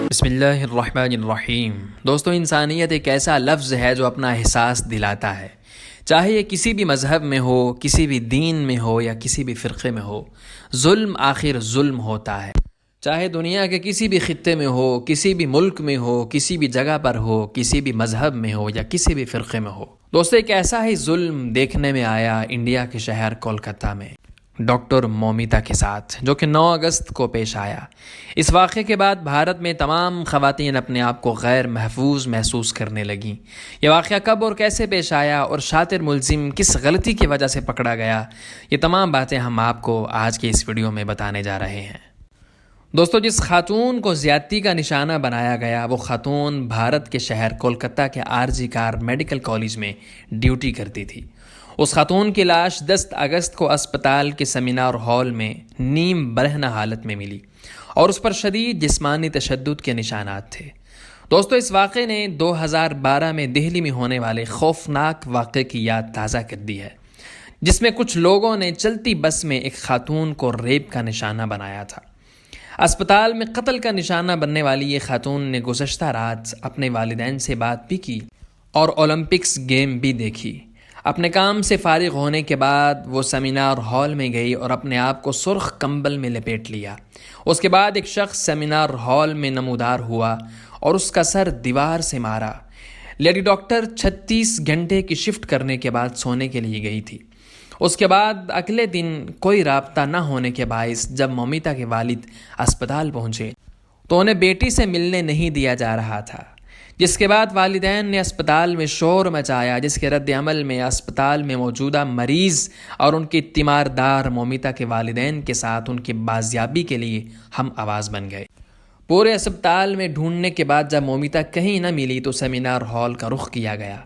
بسم اللہ الرحمن الرحیم۔ دوستو، انسانیت ایک ایسا لفظ ہے جو اپنا احساس دلاتا ہے، چاہے یہ کسی بھی مذہب میں ہو، کسی بھی دین میں ہو یا کسی بھی فرقے میں ہو۔ ظلم آخر ظلم ہوتا ہے، چاہے دنیا کے کسی بھی خطے میں ہو، کسی بھی ملک میں ہو، کسی بھی جگہ پر ہو، کسی بھی مذہب میں ہو یا کسی بھی فرقے میں ہو۔ دوستو، ایک ایسا ہی ظلم دیکھنے میں آیا انڈیا کے شہر کولکتہ میں ڈاکٹر مومیتا کے ساتھ، جو کہ 9 اگست کو پیش آیا۔ اس واقعے کے بعد بھارت میں تمام خواتین اپنے آپ کو غیر محفوظ محسوس کرنے لگیں۔ یہ واقعہ کب اور کیسے پیش آیا اور شاطر ملزم کس غلطی کی وجہ سے پکڑا گیا، یہ تمام باتیں ہم آپ کو آج کے اس ویڈیو میں بتانے جا رہے ہیں۔ دوستو، جس خاتون کو زیادتی کا نشانہ بنایا گیا، وہ خاتون بھارت کے شہر کولکتہ کے RG کار میڈیکل کالج میں ڈیوٹی کرتی تھی۔ اس خاتون کی لاش 10 اگست کو اسپتال کے سیمینار ہال میں نیم برہنہ حالت میں ملی اور اس پر شدید جسمانی تشدد کے نشانات تھے۔ دوستو، اس واقعے نے 2012 میں دہلی میں ہونے والے خوفناک واقعے کی یاد تازہ کر دی ہے، جس میں کچھ لوگوں نے چلتی بس میں ایک خاتون کو ریپ کا نشانہ بنایا تھا۔ اسپتال میں قتل کا نشانہ بننے والی یہ خاتون نے گزشتہ رات اپنے والدین سے بات بھی کی اور اولمپکس گیم بھی دیکھی۔ اپنے کام سے فارغ ہونے کے بعد وہ سیمینار ہال میں گئی اور اپنے آپ کو سرخ کمبل میں لپیٹ لیا۔ اس کے بعد ایک شخص سیمینار ہال میں نمودار ہوا اور اس کا سر دیوار سے مارا۔ لیڈی ڈاکٹر 36 گھنٹے کی شفٹ کرنے کے بعد سونے کے لیے گئی تھی۔ اس کے بعد اگلے دن کوئی رابطہ نہ ہونے کے باعث جب مومیتا کے والد اسپتال پہنچے تو انہیں بیٹی سے ملنے نہیں دیا جا رہا تھا، جس کے بعد والدین نے اسپتال میں شور مچایا، جس کے رد عمل میں اسپتال میں موجودہ مریض اور ان کی تیماردار مومیتا کے والدین کے ساتھ ان کی بازیابی کے لیے ہم آواز بن گئے۔ پورے اسپتال میں ڈھونڈنے کے بعد جب مومیتا کہیں نہ ملی تو سیمینار ہال کا رخ کیا گیا،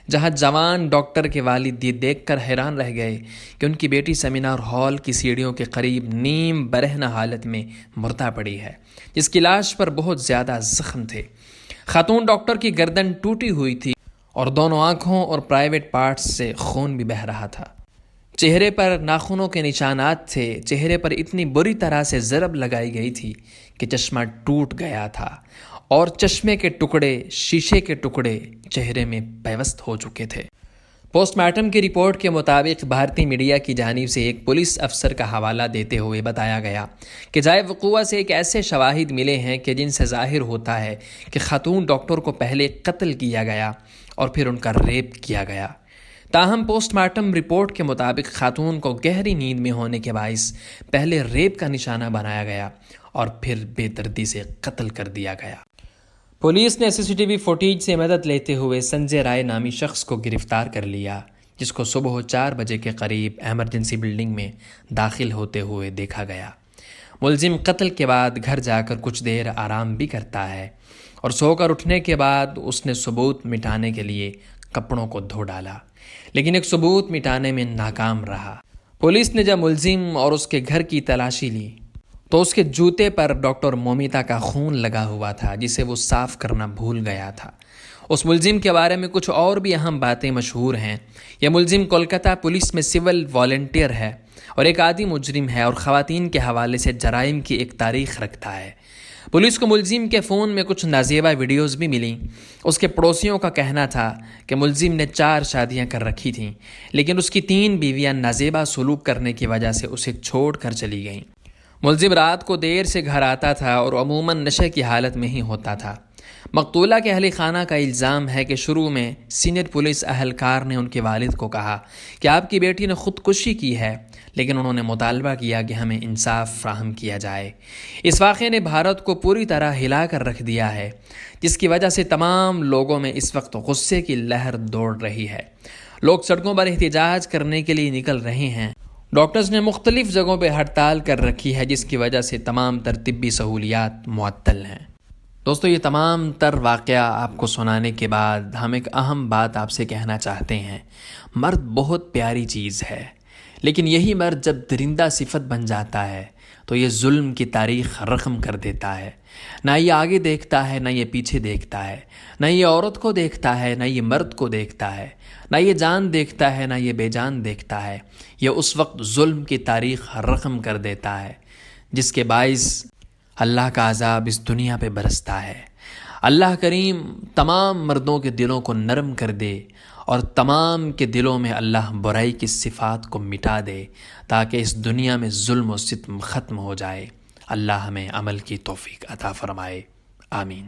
جہاں جوان ڈاکٹر کے والد یہ دیکھ کر حیران رہ گئے کہ ان کی بیٹی سیمینار ہال کی سیڑھیوں کے قریب نیم برہنہ حالت میں مردہ پڑی ہے، جس کی لاش پر بہت زیادہ زخم تھے۔ خاتون ڈاکٹر کی گردن ٹوٹی ہوئی تھی اور دونوں آنکھوں اور پرائیویٹ پارٹس سے خون بھی بہہ رہا تھا۔ چہرے پر ناخنوں کے نشانات تھے، چہرے پر اتنی بری طرح سے ضرب لگائی گئی تھی کہ چشمہ ٹوٹ گیا تھا اور چشمے کے ٹکڑے، شیشے کے ٹکڑے چہرے میں پیوست ہو چکے تھے۔ پوسٹ مارٹم کی رپورٹ کے مطابق بھارتی میڈیا کی جانب سے ایک پولیس افسر کا حوالہ دیتے ہوئے بتایا گیا کہ جائے وقوع سے ایک ایسے شواہد ملے ہیں کہ جن سے ظاہر ہوتا ہے کہ خاتون ڈاکٹر کو پہلے قتل کیا گیا اور پھر ان کا ریپ کیا گیا۔ تاہم پوسٹ مارٹم رپورٹ کے مطابق خاتون کو گہری نیند میں ہونے کے باعث پہلے ریپ کا نشانہ بنایا گیا اور پھر بے دردی سے قتل کر دیا گیا۔ پولیس نے CCTV فوٹیج سے مدد لیتے ہوئے سنجے رائے نامی شخص کو گرفتار کر لیا، جس کو صبح 4 بجے کے قریب ایمرجنسی بلڈنگ میں داخل ہوتے ہوئے دیکھا گیا۔ ملزم قتل کے بعد گھر جا کر کچھ دیر آرام بھی کرتا ہے اور سو کر اٹھنے کے بعد اس نے ثبوت مٹانے کے لیے کپڑوں کو دھو ڈالا، لیکن ایک ثبوت مٹانے میں ناکام رہا۔ پولیس نے جب ملزم اور اس کے گھر کی تلاشی لی تو اس کے جوتے پر ڈاکٹر مومیتا کا خون لگا ہوا تھا، جسے وہ صاف کرنا بھول گیا تھا۔ اس ملزم کے بارے میں کچھ اور بھی اہم باتیں مشہور ہیں۔ یہ ملزم کولکتہ پولیس میں سول والنٹیئر ہے اور ایک عادی مجرم ہے اور خواتین کے حوالے سے جرائم کی ایک تاریخ رکھتا ہے۔ پولیس کو ملزم کے فون میں کچھ نازیبا ویڈیوز بھی ملیں۔ اس کے پڑوسیوں کا کہنا تھا کہ ملزم نے 4 شادیاں کر رکھی تھیں، لیکن اس کی 3 بیویاں نازیبا سلوک کرنے کی وجہ سے اسے چھوڑ کر چلی گئیں۔ ملزم رات کو دیر سے گھر آتا تھا اور عموماً نشے کی حالت میں ہی ہوتا تھا۔ مقتولہ کے اہل خانہ کا الزام ہے کہ شروع میں سینئر پولیس اہلکار نے ان کے والد کو کہا کہ آپ کی بیٹی نے خودکشی کی ہے، لیکن انہوں نے مطالبہ کیا کہ ہمیں انصاف فراہم کیا جائے۔ اس واقعے نے بھارت کو پوری طرح ہلا کر رکھ دیا ہے، جس کی وجہ سے تمام لوگوں میں اس وقت غصے کی لہر دوڑ رہی ہے۔ لوگ سڑکوں پر احتجاج کرنے کے لیے نکل رہے ہیں۔ ڈاکٹرز نے مختلف جگہوں پہ ہڑتال کر رکھی ہے، جس کی وجہ سے تمام طبی سہولیات معطل ہیں۔ دوستو، یہ تمام تر واقعہ آپ کو سنانے کے بعد ہم ایک اہم بات آپ سے کہنا چاہتے ہیں۔ مرد بہت پیاری چیز ہے، لیکن یہی مرد جب درندہ صفت بن جاتا ہے تو یہ ظلم کی تاریخ رقم کر دیتا ہے۔ نہ یہ آگے دیکھتا ہے، نہ یہ پیچھے دیکھتا ہے، نہ یہ عورت کو دیکھتا ہے، نہ یہ مرد کو دیکھتا ہے، نہ یہ جان دیکھتا ہے، نہ یہ بے جان دیکھتا ہے۔ یہ اس وقت ظلم کی تاریخ رقم کر دیتا ہے جس کے باعث اللہ کا عذاب اس دنیا پہ برستا ہے۔ اللہ کریم تمام مردوں کے دلوں کو نرم کر دے اور تمام کے دلوں میں اللہ برائی کی صفات کو مٹا دے تاکہ اس دنیا میں ظلم و ستم ختم ہو جائے۔ اللہ ہمیں عمل کی توفیق عطا فرمائے، آمین۔